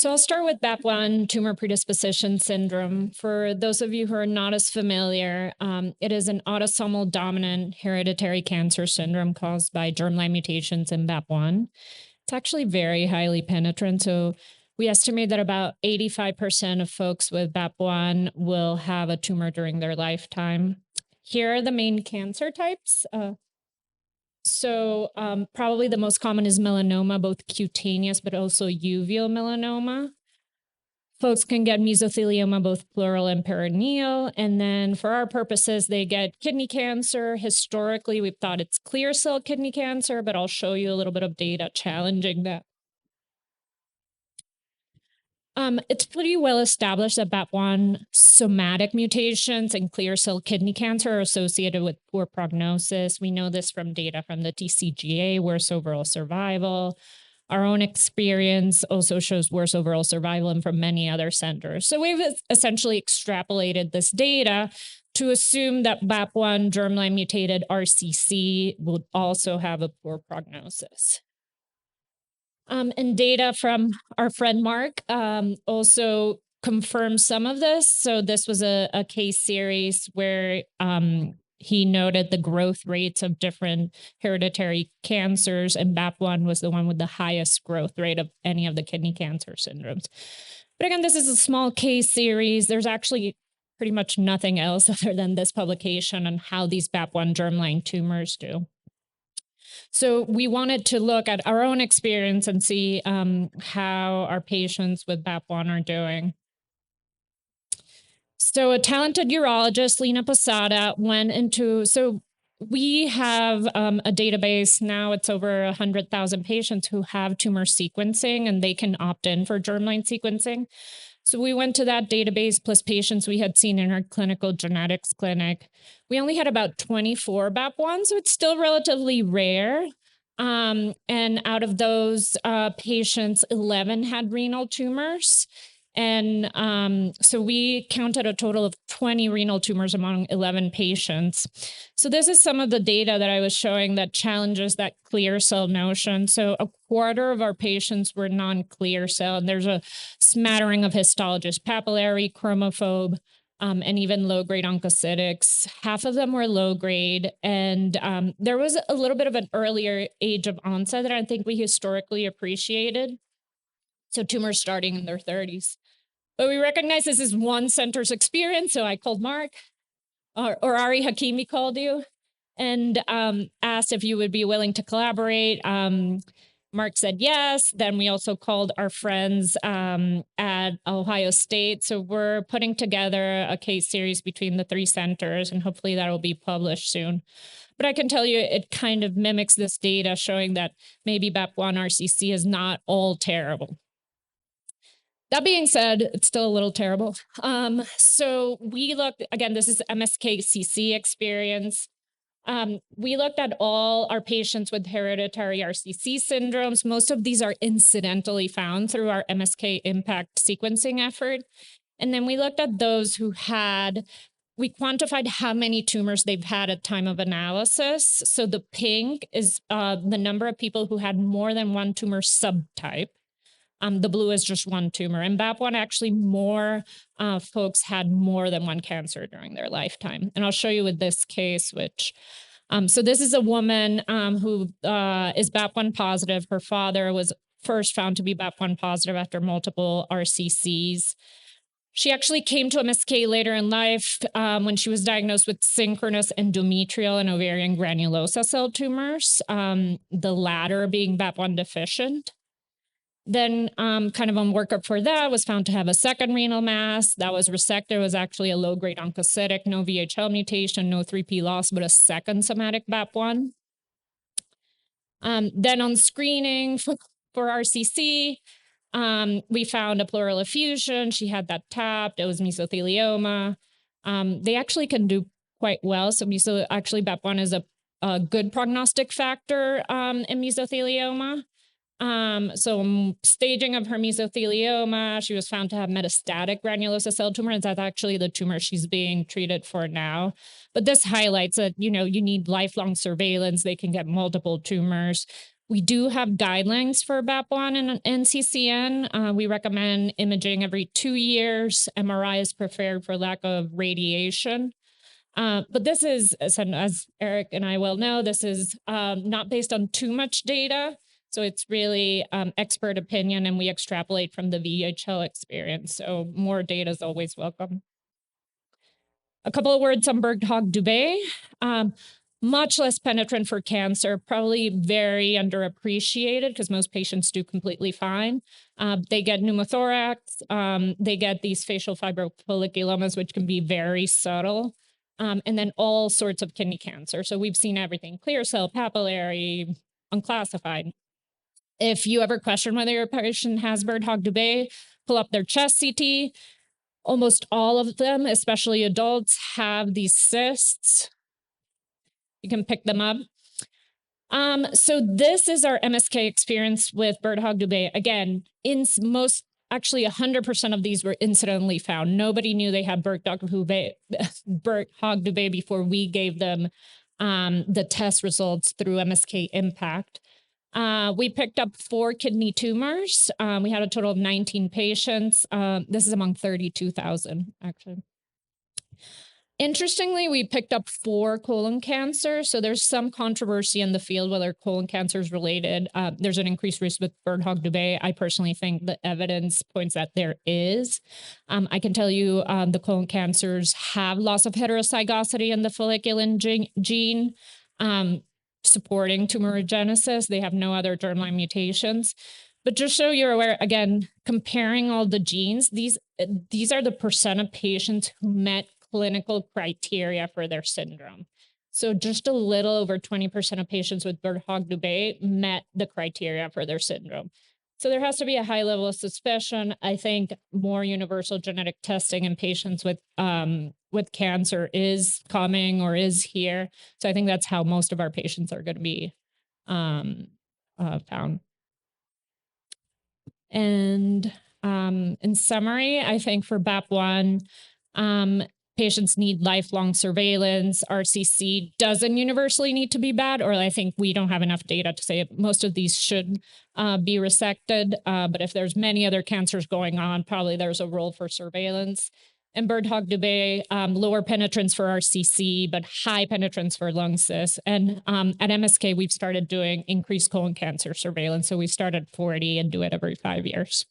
So I'll start with BAP1 tumor predisposition syndrome. For those of you who are not as familiar, it is an autosomal dominant hereditary cancer syndrome caused by germline mutations in BAP1. It's actually very highly penetrant. So we estimate that about 85% of folks with BAP1 will have a tumor during their lifetime. Here are the main cancer types. Probably the most common is melanoma, both cutaneous but also uveal melanoma. Folks can get mesothelioma, both pleural and peritoneal. And then for our purposes, they get kidney cancer. Historically, we've thought it's clear cell kidney cancer, but I'll show you a little bit of data challenging that. It's pretty well established that BAP1 somatic mutations and clear cell kidney cancer are associated with poor prognosis. We know this from data from the TCGA, worse overall survival. Our own experience also shows worse overall survival and from many other centers. So we've essentially extrapolated this data to assume that BAP1 germline mutated RCC will also have a poor prognosis. And data from our friend Mark also confirms some of this. So this was a case series where he noted the growth rates of different hereditary cancers, and BAP1 was the one with the highest growth rate of any of the kidney cancer syndromes. But again, this is a small case series. There's actually pretty much nothing else other than this publication on how these BAP1 germline tumors do. So we wanted to look at our own experience and see how our patients with BAP1 are doing. So a talented urologist, Lena Posada, went into, so we have a database now, it's over 100,000 patients who have tumor sequencing and they can opt in for germline sequencing. So we went to that database plus patients we had seen in our clinical genetics clinic. We only had about 24 BAP1, so it's still relatively rare. And out of those patients, 11 had renal tumors. And so we counted a total of 20 renal tumors among 11 patients. So this is some of the data that I was showing that challenges that clear cell notion. So a quarter of our patients were non-clear cell, and there's a smattering of histologist papillary, chromophobe, and even low-grade oncocytics. Half of them were low-grade, and there was a little bit of an earlier age of onset that I think we historically appreciated. So tumors starting in their 30s. But we recognize this is one center's experience, so I called Mark, or Ari Hakimi called you, and asked if you would be willing to collaborate. Mark said yes. Then we also called our friends at Ohio State. So we're putting together a case series between the three centers, and hopefully that will be published soon. But I can tell you it kind of mimics this data showing that maybe BAP1 RCC is not all terrible. That being said, it's still a little terrible. So we looked, again, this is MSK-CC experience. We looked at all our patients with hereditary RCC syndromes. Most of these are incidentally found through our MSK impact sequencing effort. And then we looked at those who had, we quantified how many tumors they've had at time of analysis. So the pink is the number of people who had more than one tumor subtype. The blue is just one tumor. And BAP1, actually more folks had more than one cancer during their lifetime. And I'll show you with this case, which, so this is a woman who is BAP1 positive. Her father was first found to be BAP1 positive after multiple RCCs. She actually came to MSK later in life when she was diagnosed with synchronous endometrial and ovarian granulosa cell tumors, the latter being BAP1 deficient. Then kind of on workup for that was found to have a second renal mass that was resected. It was actually a low-grade oncocytic, no VHL mutation, no 3P loss, but a second somatic BAP1. Then on screening for RCC, we found a pleural effusion. She had that tapped. It was mesothelioma. They actually can do quite well. So actually BAP1 is a good prognostic factor in mesothelioma. So staging of her mesothelioma, she was found to have metastatic granulosa cell tumor, and that's actually the tumor she's being treated for now. But this highlights that, you need lifelong surveillance. They can get multiple tumors. We do have guidelines for BAP1 and NCCN. We recommend imaging every 2 years. MRI is preferred for lack of radiation. But this is, as Eric and I well know, this is not based on too much data. So it's really expert opinion, and we extrapolate from the VHL experience. So more data is always welcome. A couple of words on Birt-Hogg-Dubé. Much less penetrant for cancer, probably very underappreciated because most patients do completely fine. They get pneumothorax, they get these facial fibrofolliculomas, which can be very subtle, and then all sorts of kidney cancer. So we've seen everything: clear cell, papillary, unclassified. If you ever question whether your patient has Birt-Hogg-Dubé, pull up their chest CT. Almost all of them, especially adults, have these cysts. You can pick them up. So this is our MSK experience with Birt-Hogg-Dubé. Again, actually 100% of these were incidentally found. Nobody knew they had Birt-Hogg-Dubé before we gave them the test results through MSK Impact. We picked up 4 kidney tumors. We had a total of 19 patients. This is among 32,000, actually. Interestingly, we picked up 4 colon cancers. So there's some controversy in the field whether colon cancer is related. There's an increased risk with Birt-Hogg-Dubé. I personally think the evidence points that there is. I can tell you the colon cancers have loss of heterozygosity in the folliculin gene, supporting tumorigenesis. They have no other germline mutations. But just so you're aware, again, comparing all the genes, these are the percent of patients who met clinical criteria for their syndrome. So just a little over 20% of patients with Birt-Hogg-Dubé met the criteria for their syndrome. So there has to be a high level of suspicion. I think more universal genetic testing in patients with cancer is coming or is here. So I think that's how most of our patients are going to be found. And in summary, I think for BAP1, patients need lifelong surveillance. RCC doesn't universally need to be bad, or I think we don't have enough data to say most of these should be resected. But if there's many other cancers going on, probably there's a role for surveillance. And Birt-Hogg-Dubé, lower penetrance for RCC, but high penetrance for lung cysts. And at MSK, we've started doing increased colon cancer surveillance. So we start at 40 and do it every 5 years.